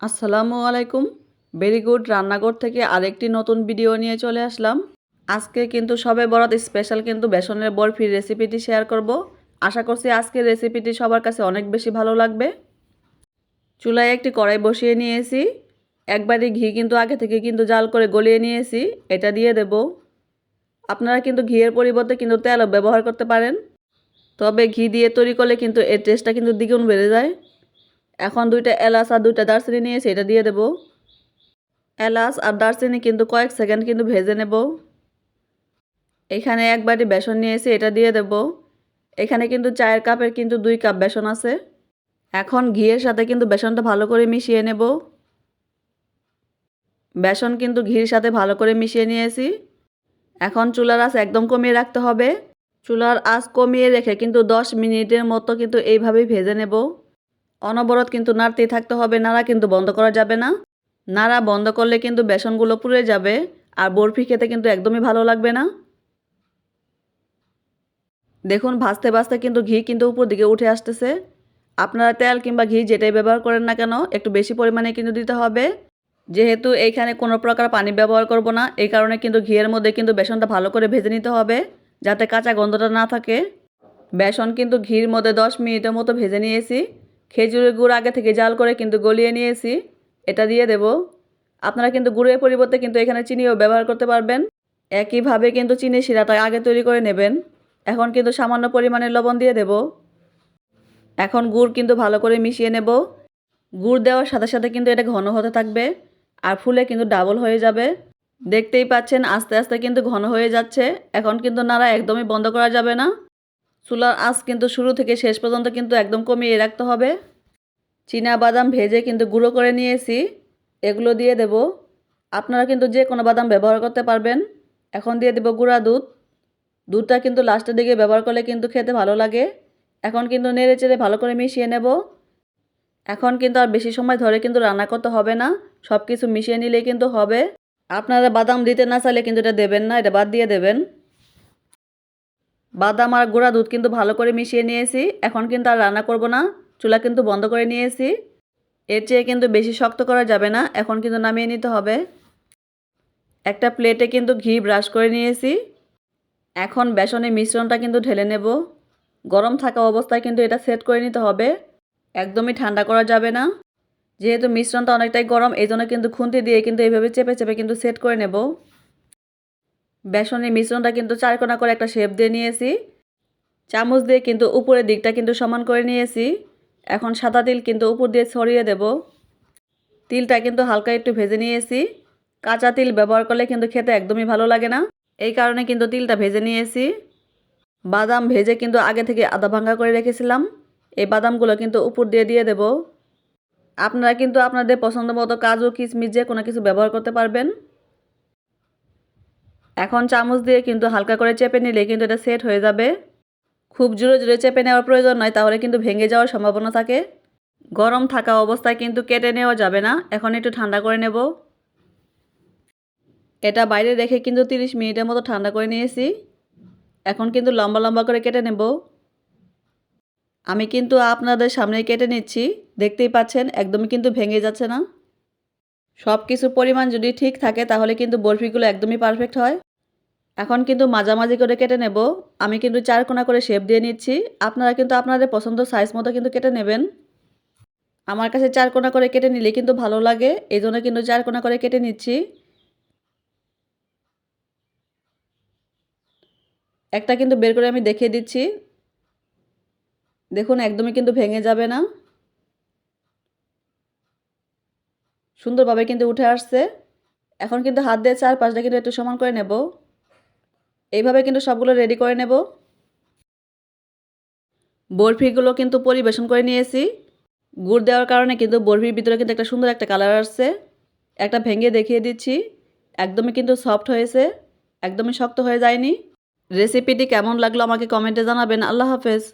আসসালামু আলাইকুম। Very good রান্নাঘর থেকে আরেকটি নতুন ভিডিও নিয়ে চলে আসলাম। আজকে কিন্তু সবে বরাত স্পেশাল কিন্তু বেসনের বরফির রেসিপিটি শেয়ার করব। আশা করছি আজকের রেসিপিটি সবার কাছে অনেক বেশি ভালো লাগবে। চুলায় একটি কড়াই বসিয়ে নিয়েছি। একবারই ঘি কিন্তু আগে থেকে কিন্তু জাল করে গলিয়ে নিয়েছি। এটা দিয়ে দেব। আপনারা কিন্তু ঘিয়ের পরিবর্তে কিন্তু তেলও ব্যবহার করতে পারেন। তবে ঘি দিয়ে তৈরি করলে কিন্তু এর টেস্টটা কিন্তু দ্বিগুণ বেড়ে যায়। এখন 2টা এলাচ আর 2টা দারচিনি নিয়েছি, এটা দিয়ে দেব। এলাচ আর দারচিনি কিন্তু কয়েক সেকেন্ড কিন্তু ভেজে নেব। এখানে এক বাটি বেসন নিয়েছি, এটা দিয়ে দেব। এখানে কিন্তু চায়ের কাপের কিন্তু 2 কাপ বেসন আছে। এখন ঘিয়ের সাথে কিন্তু বেসনটা ভালো করে মিশিয়ে নেব। বেসন কিন্তু ঘির সাথে ভালো করে মিশিয়ে নিয়েছি। এখন চুলার আঁচ একদম কমিয়ে রাখতে হবে। চুলার আঁচ কমিয়ে রেখে কিন্তু 10 মিনিটের মতো কিন্তু এইভাবেই ভেজে নেব। অনবরত কিন্তু নাড়তেই থাকতে হবে, নাড়া কিন্তু বন্ধ করা যাবে না। নাড়া বন্ধ করলে কিন্তু বেসনগুলো পুড়ে যাবে আর বরফি খেতে কিন্তু একদমই ভালো লাগবে না। দেখুন ভাজতে ভাজতে কিন্তু ঘি কিন্তু উপর দিকে উঠে আসতেছে। আপনারা তেল কিংবা ঘি যেটাই ব্যবহার করেন না কেন একটু বেশি পরিমাণে কিন্তু দিতে হবে। যেহেতু এইখানে কোনো প্রকার পানি ব্যবহার করব না, এই কারণে কিন্তু ঘিয়ের মধ্যে কিন্তু বেসনটা ভালো করে ভেজে নিতে হবে যাতে কাঁচা গন্ধটা না থাকে। বেসন কিন্তু ঘির মধ্যে 10 মিনিটের মতো ভেজে নিয়েছি। খেজুরের গুড় আগে থেকে জাল করে কিন্তু গলিয়ে নিয়েছি, এটা দিয়ে দেব। আপনারা কিন্তু গুড়ের পরিবর্তে কিন্তু এখানে চিনিও ব্যবহার করতে পারবেন। একইভাবে কিন্তু চিনি শিরাটা আগে তৈরি করে নেবেন। এখন কিন্তু সামান্য পরিমাণে লবণ দিয়ে দেব। এখন গুড় কিন্তু ভালো করে মিশিয়ে নেব। গুড় দেওয়ার সাথে সাথে কিন্তু এটা ঘন হতে থাকবে আর ফুলে কিন্তু ডাবল হয়ে যাবে। দেখতেই পাচ্ছেন আস্তে আস্তে কিন্তু ঘন হয়ে যাচ্ছে। এখন কিন্তু নাড়া একদমই বন্ধ করা যাবে না। চুলার আঁচ কিন্তু শুরু থেকে শেষ পর্যন্ত কিন্তু একদম কমিয়ে রাখতে হবে। চীনা বাদাম ভেজে কিন্তু গুঁড়ো করে নিয়েছি, এগুলো দিয়ে দেব। আপনারা কিন্তু যে কোনো বাদাম ব্যবহার করতে পারবেন। এখন দিয়ে দেব গুঁড়া দুধ। দুধটা কিন্তু লাস্টের দিকে ব্যবহার করলে কিন্তু খেতে ভালো লাগে। এখন কিন্তু নেড়ে চেড়ে ভালো করে মিশিয়ে নেব। এখন কিন্তু আর বেশি সময় ধরে কিন্তু রান্না করতে হবে না, সব কিছু মিশিয়ে নিলেই কিন্তু হবে। আপনারা বাদাম দিতে না চাইলে কিন্তু এটা দেবেন না, এটা বাদ দিয়ে দেবেন। বাদাম আর গুঁড়া দুধ কিন্তু ভালো করে মিশিয়ে নিয়েছি। এখন কিন্তু আর রান্না করব না, চুলা কিন্তু বন্ধ করে নিয়েছি। এর চেয়ে কিন্তু বেশি শক্ত করা যাবে না, এখন কিন্তু নামিয়ে নিতে হবে। একটা প্লেটে কিন্তু ঘি ব্রাশ করে নিয়েছি। এখন বেসনের মিশ্রণটা কিন্তু ঢেলে নেব। গরম থাকা অবস্থায় কিন্তু এটা সেট করে নিতে হবে, একদমই ঠান্ডা করা যাবে না। যেহেতু মিশ্রণটা অনেকটাই গরম, এই জন্য কিন্তু খুন্তি দিয়ে কিন্তু এইভাবে চেপে চেপে কিন্তু সেট করে নেব। বেসনের মিশ্রণটা কিন্তু চারকোনা করে একটা শেপ দিয়ে নিয়েছি। চামচ দিয়ে কিন্তু উপরের দিকটা কিন্তু সমান করে নিয়েছি। এখন সাদা তিল কিন্তু উপর দিয়ে ছড়িয়ে দেব। তিলটা কিন্তু হালকা একটু ভেজে নিয়েছি। কাঁচা তিল ব্যবহার করলে কিন্তু খেতে একদমই ভালো লাগে না, এই কারণে কিন্তু তিলটা ভেজে নিয়েছি। বাদাম ভেজে কিন্তু আগে থেকে আধা ভাঙা করে রেখেছিলাম, এই বাদামগুলো কিন্তু উপর দিয়ে দিয়ে দেব। আপনারা কিন্তু আপনাদের পছন্দ মতো কাজু কিশমিশ যে কোনো কিছু ব্যবহার করতে পারবেন। এখন চামচ দিয়ে কিন্তু হালকা করে চেপে নিলে কিন্তু এটা সেট হয়ে যাবে। খুব জোরে জোরে চেপে নেওয়ার প্রয়োজন নয়, তাহলে কিন্তু ভেঙে যাওয়ার সম্ভাবনা থাকে। গরম থাকা অবস্থায় কিন্তু কেটে নেওয়া যাবে না, এখন একটু ঠান্ডা করে নেব। এটা বাইরে রেখে কিন্তু 30 মিনিটের মতো ঠান্ডা করে নিয়েছি। এখন কিন্তু লম্বা লম্বা করে কেটে নেব। আমি কিন্তু আপনাদের সামনেই কেটে নিচ্ছি, দেখতেই পাচ্ছেন একদমই কিন্তু ভেঙে যাচ্ছে না। সব কিছু পরিমাণ যদি ঠিক থাকে তাহলে কিন্তু বরফিগুলো একদমই পারফেক্ট হয়। এখন কিন্তু মাঝামাঝি করে কেটে নেব। আমি কিন্তু 4 কোণা করে শেপ দিয়ে নিচ্ছি। আপনারা কিন্তু আপনাদের পছন্দ সাইজ মতো কিন্তু কেটে নেবেন। আমার কাছে 4 কোণা করে কেটে নিলে কিন্তু ভালো লাগে, এই জন্য কিন্তু 4 কোণা করে কেটে নিচ্ছি। একটা কিন্তু বের করে আমি দেখিয়ে দিচ্ছি। দেখুন একদমই কিন্তু ভেঙে যাবে না, সুন্দরভাবে কিন্তু উঠে আসছে। এখন কিন্তু হাত দিয়ে চারপাশটা কিন্তু একটু সমান করে নেব। এইভাবে কিন্তু সবগুলো রেডি করে নেব। বরফিগুলো কিন্তু পরিবেশন করে নিয়েছি। গুড় দেওয়ার কারণে কিন্তু বরফির ভিতরে কিন্তু একটা সুন্দর একটা কালার আসছে। একটা ভেঙে দেখিয়ে দিচ্ছি, একদমই কিন্তু সফট হয়েছে, একদমই শক্ত হয়ে যায়নি। রেসিপিটি কেমন লাগলো আমাকে কমেন্টে জানাবেন। আল্লাহ হাফেজ।